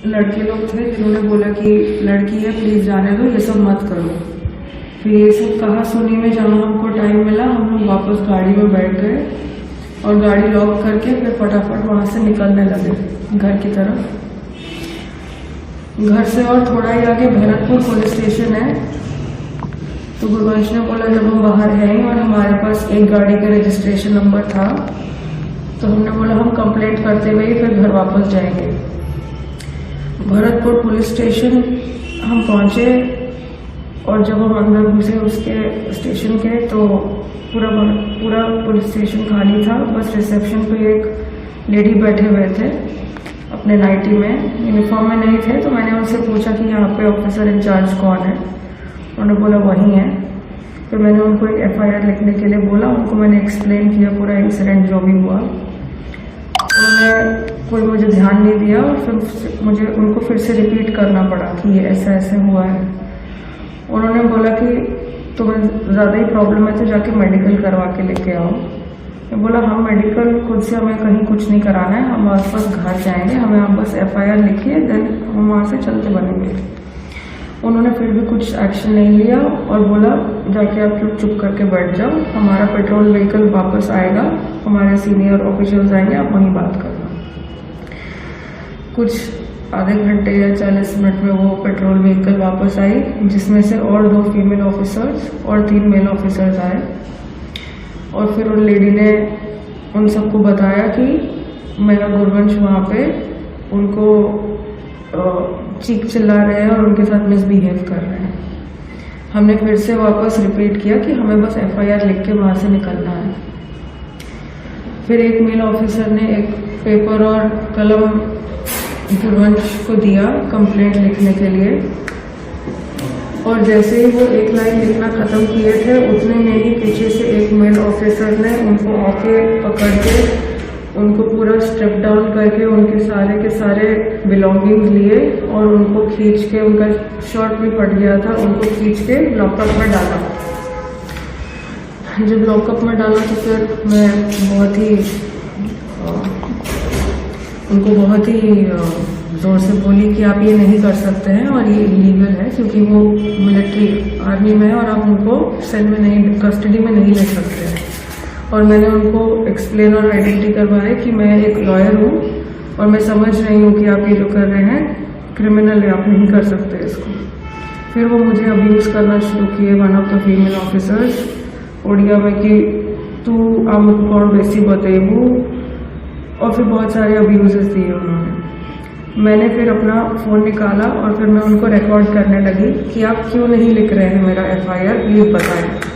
लड़के लोग थे जिन्होंने बोला कि लड़की है प्लीज जाने दो, ये सब मत करो। फिर ये सब कहा सुनी में जहाँ हमको टाइम मिला हम लोग वापस गाड़ी में बैठ गए और गाड़ी लॉक करके फिर फटाफट वहाँ से निकलने लगे घर की तरफ। घर से और थोड़ा ही आगे भरतपुर पुलिस स्टेशन है। तो गुरवंश ने बोला जब हम बाहर हैं और हमारे पास एक गाड़ी का रजिस्ट्रेशन नंबर था तो हमने बोला हम कंप्लेंट करते हुए फिर घर वापस जाएंगे। भरतपुर पुलिस स्टेशन हम पहुंचे और जब हम अंदर घुसे उसके स्टेशन के तो पूरा पुलिस स्टेशन खाली था। बस रिसेप्शन पे एक लेडी बैठे हुए थे अपने नाइटी में, यूनिफॉर्म में नहीं थे। तो मैंने उनसे पूछा कि यहाँ पे ऑफिसर इंचार्ज कौन है, उन्होंने बोला वही है। फिर मैंने उनको एक FIR लिखने के लिए बोला, उनको मैंने एक्सप्लेन किया पूरा इंसिडेंट जो भी हुआ। उन्होंने कोई मुझे ध्यान नहीं दिया और फिर मुझे उनको फिर से रिपीट करना पड़ा कि ये ऐसा ऐसे हुआ है। उन्होंने बोला कि तुम्हें ज़्यादा ही प्रॉब्लम है तो जाके मेडिकल करवा के लेके आओ। मैं बोला हम मेडिकल खुद से हमें कहीं कुछ नहीं कराना है, हम वापस घर जाएंगे, हमें आप बस FIR लिखिए देन हम वहाँ से चलते बनेंगे। उन्होंने फिर भी कुछ एक्शन नहीं लिया और बोला जाके आप लोग चुप करके बैठ जाओ, हमारा पेट्रोल व्हीकल वापस आएगा, हमारे सीनियर ऑफिसर्स आएंगे, आप वहीं बात करना। कुछ आधे घंटे या 40 मिनट में वो पेट्रोल व्हीकल वापस आई जिसमें से और 2 फीमेल ऑफिसर्स और 3 मेल ऑफिसर्स आए। और फिर उन लेडी ने उन सबको बताया कि मेरा गुरवंश वहाँ पे उनको चीख चिल्ला रहे हैं और उनके साथ मिसबिहेव कर रहे हैं। हमने फिर से वापस रिपीट किया कि हमें बस FIR लिख के वहाँ से निकलना है। फिर एक मेल ऑफिसर ने एक पेपर और कलम गुरवंश को दिया कंप्लेंट लिखने के लिए और जैसे ही वो एक लाइन लिखना खत्म किए थे उतने में ही पीछे से एक मेल ऑफिसर ने उनको आके पकड़ के उनको पूरा स्ट्रिप डाउन करके उनके सारे के सारे बिलोंगिंग्स लिए और उनको खींच के, उनका शर्ट भी फट गया था, उनको खींच के लॉकअप में डाला। जब लॉकअप में डाला तो फिर मैं उनको बहुत ही ज़ोर से बोली कि आप ये नहीं कर सकते हैं और ये इलीगल है क्योंकि वो मिलिट्री आर्मी में है और आप उनको सेल में नहीं, कस्टडी में नहीं ले सकते हैं। और मैंने उनको एक्सप्लेन और आइडेंटिटी करवाया कि मैं एक लॉयर हूँ और मैं समझ रही हूँ कि आप ये जो कर रहे हैं क्रिमिनल है, आप नहीं कर सकते इसको। फिर वो मुझे अब्यूज़ करना शुरू किए, one of the female officers Odia में कि तू आम कौन बेसी बतेबू, और फिर बहुत सारे अब्यूजेस दिए उन्होंने। मैंने फिर अपना फ़ोन निकाला और फिर मैं उनको रिकॉर्ड करने लगी कि आप क्यों नहीं लिख रहे हैं मेरा FIR, प्लीज़ बताएं।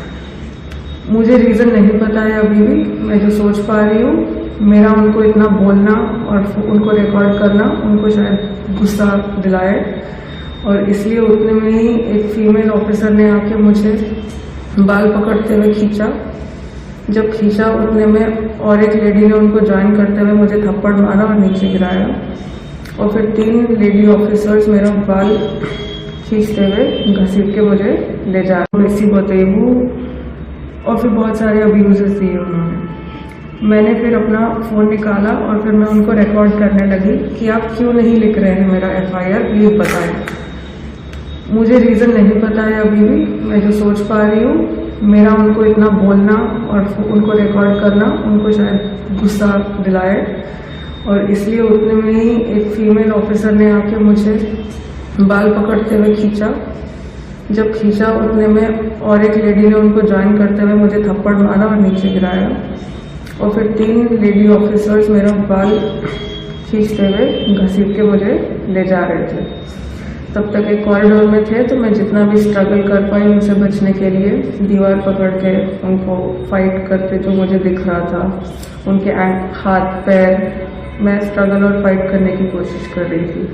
मुझे रीज़न नहीं पता है अभी भी, मैं जो सोच पा रही हूँ मेरा उनको इतना बोलना और उनको रिकॉर्ड करना उनको शायद गुस्सा दिलाए और इसलिए उतने में ही एक फीमेल ऑफिसर ने आके मुझे बाल पकड़ते हुए खींचा। जब खींचा उतने में और एक लेडी ने उनको ज्वाइन करते हुए मुझे थप्पड़ मारा और नीचे गिराया और फिर 3 लेडी ऑफिसर्स मेरा बाल खींचते हुए घसीट के मुझे ले जा बेसी बतेबू और फिर बहुत सारे अब्यूजेस दिए उन्होंने। मैंने फिर अपना फ़ोन निकाला और फिर मैं उनको रिकॉर्ड करने लगी कि आप क्यों नहीं लिख रहे हैं मेरा FIR, प्लीज़ बताएं। मुझे रीज़न नहीं पता है अभी भी, मैं जो सोच पा रही हूँ मेरा उनको इतना बोलना और उनको रिकॉर्ड करना उनको शायद गुस्सा दिलाए और इसलिए उतने में ही एक फीमेल ऑफिसर ने आके मुझे बाल पकड़ते हुए खींचा। जब खींचा उतने में और एक लेडी ने उनको ज्वाइन करते हुए मुझे थप्पड़ मारा और नीचे गिराया और फिर 3 लेडी ऑफिसर्स मेरा बाल खींचते हुए घसीट के मुझे ले जा रहे थे। तब तक एक कॉरिडोर में थे तो मैं जितना भी स्ट्रगल कर पाई उनसे बचने के लिए दीवार पकड़ के उनको फाइट करते जो मुझे दिख रहा था, उनके हाथ पैर, मैं स्ट्रगल और फाइट करने की कोशिश कर रही थी।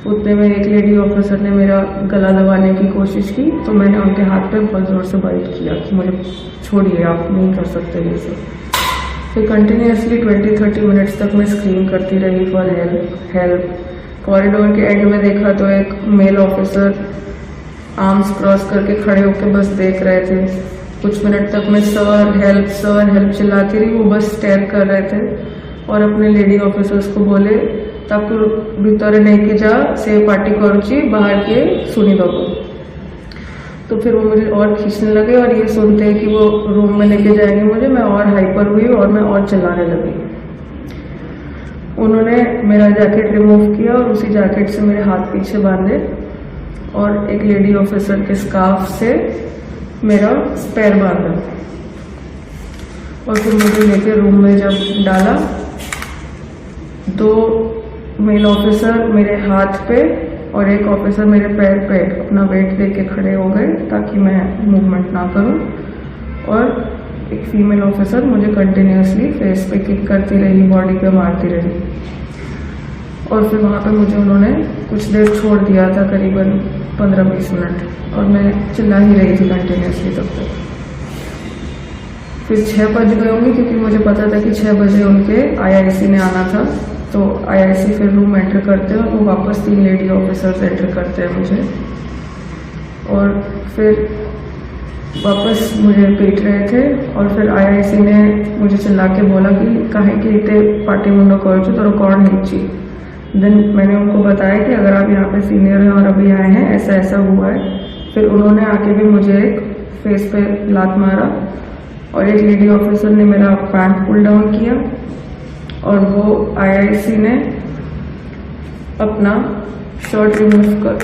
उतने में एक लेडी ऑफिसर ने मेरा गला दबाने की कोशिश की तो मैंने उनके हाथ पे बहुत ज़ोर से बाइट किया कि मुझे छोड़िए, आप नहीं कर सकते ये सब। फिर कंटिन्यूसली 20-30 मिनट्स तक मैं स्क्रीन करती रही फॉर हेल्प। कॉरिडोर के एंड में देखा तो एक मेल ऑफिसर आर्म्स क्रॉस करके खड़े होकर बस देख रहे थे। कुछ मिनट तक मैं सर हेल्प चिल्लाती रही, वो बस स्टेयर कर रहे थे और अपने लेडी ऑफिसर्स को बोले ତାକୁ ଭିତରେ लेके जा से पार्टी करुची बाहर के सुनी दो। तो फिर वो मुझे और खींचने लगे और ये सुनते हैं कि वो रूम में लेके जाएंगे मुझे, मैं और हाइपर हुई और मैं और चिल्लाने लगी। उन्होंने मेरा जैकेट रिमूव किया और उसी जैकेट से मेरे हाथ पीछे बांधे और एक लेडी ऑफिसर के स्कार्फ से मेरा पैर बांधा और फिर मुझे लेके रूम में जब डाला, 2 मेल ऑफिसर मेरे हाथ पे और एक ऑफिसर मेरे पैर पे अपना वेट देके खड़े हो गए ताकि मैं मूवमेंट ना करूं, और एक फीमेल ऑफिसर मुझे कंटिन्यूसली फेस पे किक करती रही, बॉडी पे मारती रही। और फिर वहाँ पे मुझे उन्होंने कुछ देर छोड़ दिया था, करीबन 15-20 मिनट, और मैं चिल्ला ही रही थी कंटिन्यूसली तब तक। फिर 6 बज गए होंगे क्योंकि मुझे पता था कि 6 बजे उनके आईआईसी ने आना था। तो आईआईसी फिर रूम एंटर करते हैं और वो वापस 3 लेडी ऑफिसर्स एंटर करते हैं मुझे, और फिर वापस मुझे पीट रहे थे। और फिर आईआईसी ने मुझे चिल्ला के बोला कि काहे कि इतने पार्टी मुंडो करो तो रिकॉर्ड नीची। देन मैंने उनको बताया कि अगर आप यहाँ पे सीनियर हैं और अभी आए हैं, ऐसा ऐसा हुआ है। फिर उन्होंने आके भी मुझे एक फेस पे लात मारा और एक लेडी ऑफिसर ने मेरा पैंट पुल डाउन किया और वो आईआईसी ने अपना शर्ट रिमूव कर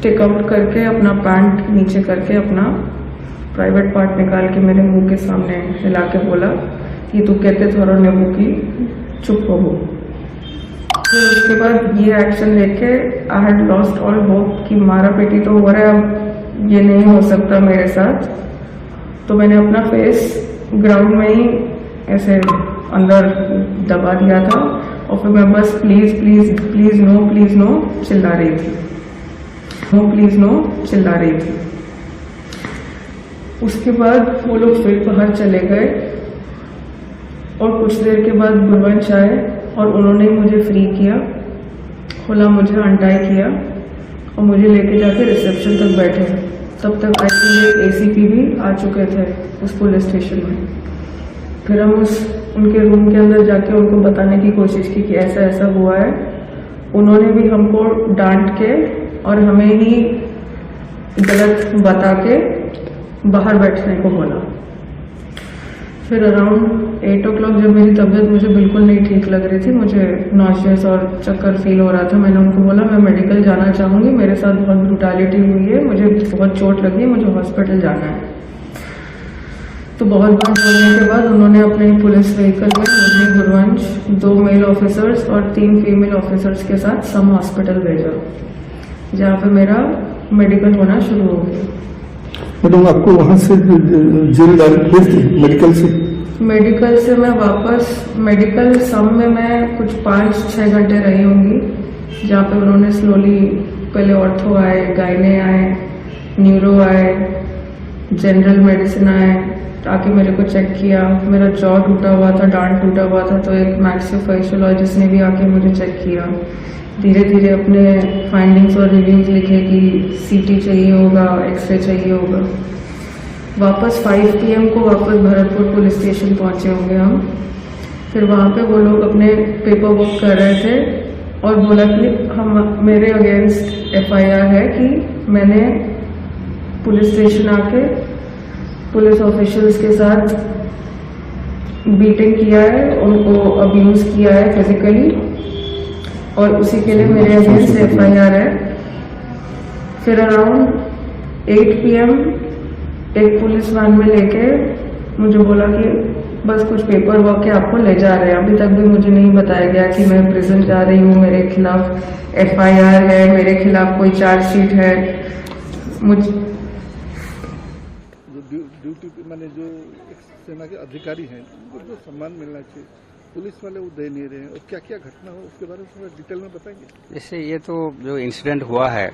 टेक आउट करके अपना पैंट नीचे करके अपना प्राइवेट पार्ट निकाल के मेरे मुंह के सामने हिला के बोला कि तू कहते थोड़ा नेबू की चुप हो। फिर उसके बाद ये एक्शन लेके I had lost all hope कि मारा पेटी तो हो रहा है, अब ये नहीं हो सकता मेरे साथ। तो मैंने अपना फेस ग्राउंड में ही ऐसे अंदर दबा दिया था और फिर मैं बस प्लीज प्लीज प्लीज नो चिल्ला रही थी, नो प्लीज नो चिल्ला रही थी। उसके बाद वो लोग फिर बाहर चले गए और कुछ देर के बाद गुरवंश आए और उन्होंने मुझे फ्री किया, खुला मुझे अनटाई किया और मुझे लेके जाके रिसेप्शन तक बैठे। तब तक एसीपी भी आ चुके थे उस पुलिस स्टेशन में। फिर हम उनके रूम के अंदर जाके उनको बताने की कोशिश की कि ऐसा ऐसा हुआ है। उन्होंने भी हमको डांट के और हमें ही गलत बता के बाहर बैठने को बोला। फिर अराउंड 8 o'clock जब मेरी तबीयत मुझे बिल्कुल नहीं ठीक लग रही थी, मुझे नॉशियस और चक्कर फील हो रहा था, मैंने उनको बोला मैं मेडिकल जाना चाहूँगी, मेरे साथ बहुत ब्रूटैलिटी हुई है, मुझे बहुत चोट लगी है, मुझे हॉस्पिटल जाना है। तो बहुत बार बोलने के बाद उन्होंने अपने पुलिस व्हीकल में मुझे गुरवंश, 2 मेल ऑफिसर्स और 3 फीमेल ऑफिसर्स के साथ सम हॉस्पिटल भेजा, जहाँ पे मेरा मेडिकल होना शुरू हो गया। मैडम आपको वहाँ से जेल भेज दी मेडिकल से मैं वापस मेडिकल सम में मैं कुछ 5-6 घंटे रही होंगी, जहाँ पे उन्होंने स्लोली पहले ऑर्थो आए, गायने आए, न्यूरो आए, जनरल मेडिसिन आए, आके मेरे को चेक किया। मेरा जॉ टूटा हुआ था, डांट टूटा हुआ था, तो एक मैक्सियोफेशियोलॉजिस्ट ने भी आके मुझे चेक किया। धीरे धीरे अपने फाइंडिंग्स और रिव्यूज लिखे कि सीटी चाहिए होगा, एक्सरे चाहिए होगा। वापस 5 PM को वापस भरतपुर पुलिस स्टेशन पहुंचे होंगे हम। फिर वहाँ पे वो लोग अपने पेपर वर्क कर रहे थे और बोला कि हम मेरे अगेंस्ट FIR है कि मैंने पुलिस स्टेशन आके पुलिस ऑफिशियल्स के साथ बीटिंग किया है, उनको अब्यूज किया है फिजिकली, और उसी के लिए मेरे अगेंस्ट FIR है। फिर अराउंड 8 PM एक पुलिस वैन में लेके मुझे बोला कि बस कुछ पेपर वर्क है, आपको ले जा रहे हैं। अभी तक भी मुझे नहीं बताया गया कि मैं प्रिजन जा रही हूँ, मेरे खिलाफ FIR है, मेरे खिलाफ कोई चार्जशीट है। ड्यूटी माने जो सेना के अधिकारी हैं उनको जो सम्मान मिलना चाहिए, पुलिस वाले वो दे नहीं रहे हैं, और क्या क्या घटना हो उसके बारे में थोड़ा डिटेल में बताएंगे। जैसे ये तो जो इंसिडेंट हुआ है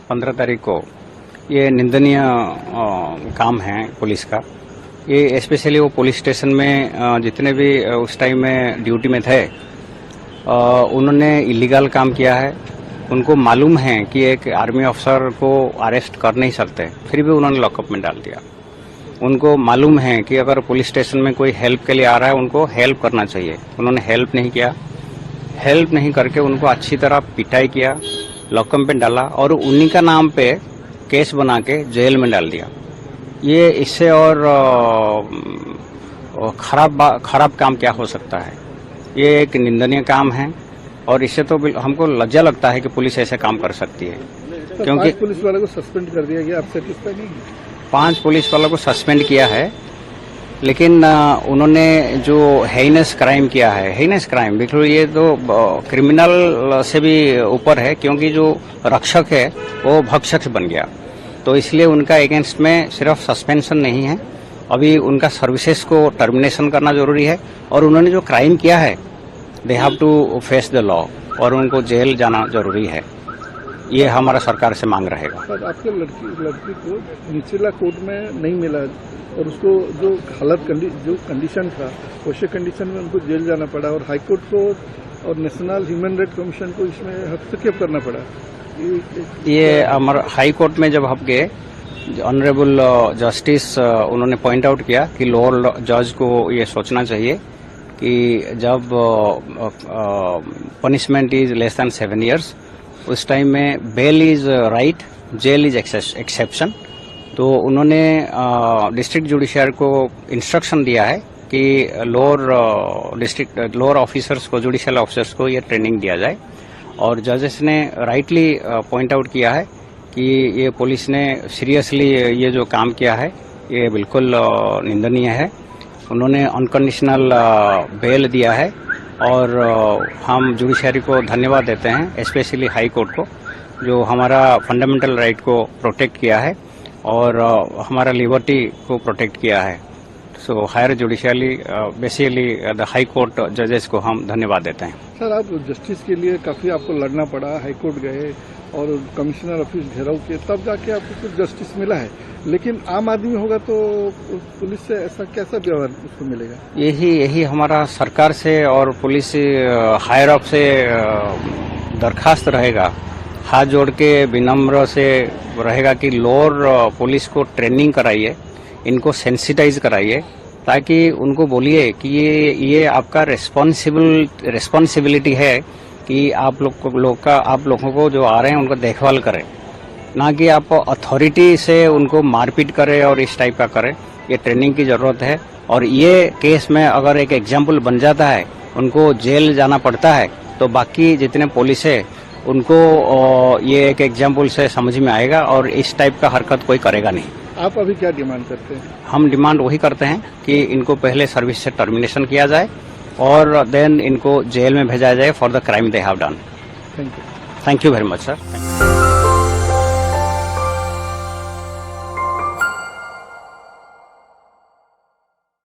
15 तारीख को, ये निंदनीय काम है पुलिस का। ये स्पेशली वो पुलिस स्टेशन में जितने भी उस टाइम में ड्यूटी में थे, उन्होंने इलीगल काम किया है। उनको मालूम है कि एक आर्मी अफसर को अरेस्ट कर नहीं सकते, फिर भी उन्होंने लॉकअप में डाल दिया। उनको मालूम है कि अगर पुलिस स्टेशन में कोई हेल्प के लिए आ रहा है, उनको हेल्प करना चाहिए, उन्होंने हेल्प नहीं किया। हेल्प नहीं करके उनको अच्छी तरह पिटाई किया, लॉकअप में डाला और उन्हीं का नाम पे केस बना के जेल में डाल दिया। ये इससे और खराब काम क्या हो सकता है। ये एक निंदनीय काम है और इससे तो हमको लज्जा लगता है कि पुलिस ऐसे काम कर सकती है। तो क्योंकि 5 पुलिस वालों को सस्पेंड कर दिया गया, आप सेटिस्फाई नहीं? 5 पुलिस वालों को सस्पेंड किया है, लेकिन उन्होंने जो हेइनस क्राइम किया है, हेइनस क्राइम बिल्कुल ये तो क्रिमिनल से भी ऊपर है, क्योंकि जो रक्षक है वो भक्षक बन गया। तो इसलिए उनका अगेंस्ट में सिर्फ सस्पेंशन नहीं है, अभी उनका सर्विसेज को टर्मिनेशन करना जरूरी है और उन्होंने जो क्राइम किया है they have to face the law और उनको जेल जाना जरूरी है। ये हमारा सरकार से मांग रहेगा। सर, आपके लड़की को निचला कोर्ट में नहीं मिला और उसको जो जो कंडीशन था वैसे कंडीशन में उनको जेल जाना पड़ा और हाई कोर्ट को और नेशनल ह्यूमन राइट कमीशन को इसमें हस्तक्षेप करना पड़ा। ये हमारा हाई कोर्ट में जब हम गए, ऑनरेबल जस्टिस उन्होंने पॉइंट आउट किया कि लोअर जज को ये सोचना चाहिए कि जब punishment is less than 7 years, उस टाइम में bail is right, jail is exception. तो उन्होंने डिस्ट्रिक्ट जुडिशियर को इंस्ट्रक्शन दिया है कि लोअर ऑफिसर्स को, जुडिशियल ऑफिसर्स को ये ट्रेनिंग दिया जाए। और जजेस ने राइटली पॉइंट आउट किया है कि ये पुलिस ने सीरियसली ये जो काम किया है ये बिल्कुल निंदनीय है। उन्होंने अनकंडीशनल बेल दिया है और हम जुडिशरी को धन्यवाद देते हैं, स्पेशली हाई कोर्ट को, जो हमारा फंडामेंटल राइट को प्रोटेक्ट किया है और हमारा लिबर्टी को प्रोटेक्ट किया है। So higher judiciary basically the High Court जजेस को हम धन्यवाद देते हैं। सर, आप जस्टिस के लिए काफी आपको लड़ना पड़ा, हाई कोर्ट गए और कमिश्नर ऑफिस घेराव किए, तब जाके आपको कुछ जस्टिस मिला है। लेकिन आम आदमी होगा तो पुलिस से ऐसा कैसा व्यवहार उसको मिलेगा? यही हमारा सरकार से और पुलिस हायर अप से दरखास्त रहेगा, हाथ जोड़ के विनम्र से रहेगा कि लोअर पुलिस को ट्रेनिंग कराइए, इनको सेंसिटाइज कराइए, ताकि उनको बोलिए कि ये आपका रिस्पॉन्सिबिलिटी है कि आप लोगों को जो आ रहे हैं उनको देखभाल करें, ना कि आप अथॉरिटी से उनको मारपीट करें और इस टाइप का करें। ये ट्रेनिंग की जरूरत है और ये केस में अगर एक एग्जाम्पल बन जाता है, उनको जेल जाना पड़ता है, तो बाकी जितने पुलिस है उनको ये एक एग्जाम्पल से समझ में आएगा और इस टाइप का हरकत कोई करेगा नहीं। आप अभी क्या डिमांड करते हैं? हम डिमांड वही करते हैं कि इनको पहले सर्विस से टर्मिनेशन किया जाए और देन इनको जेल में भेजा जाए for the crime they have done. Thank you very much sir.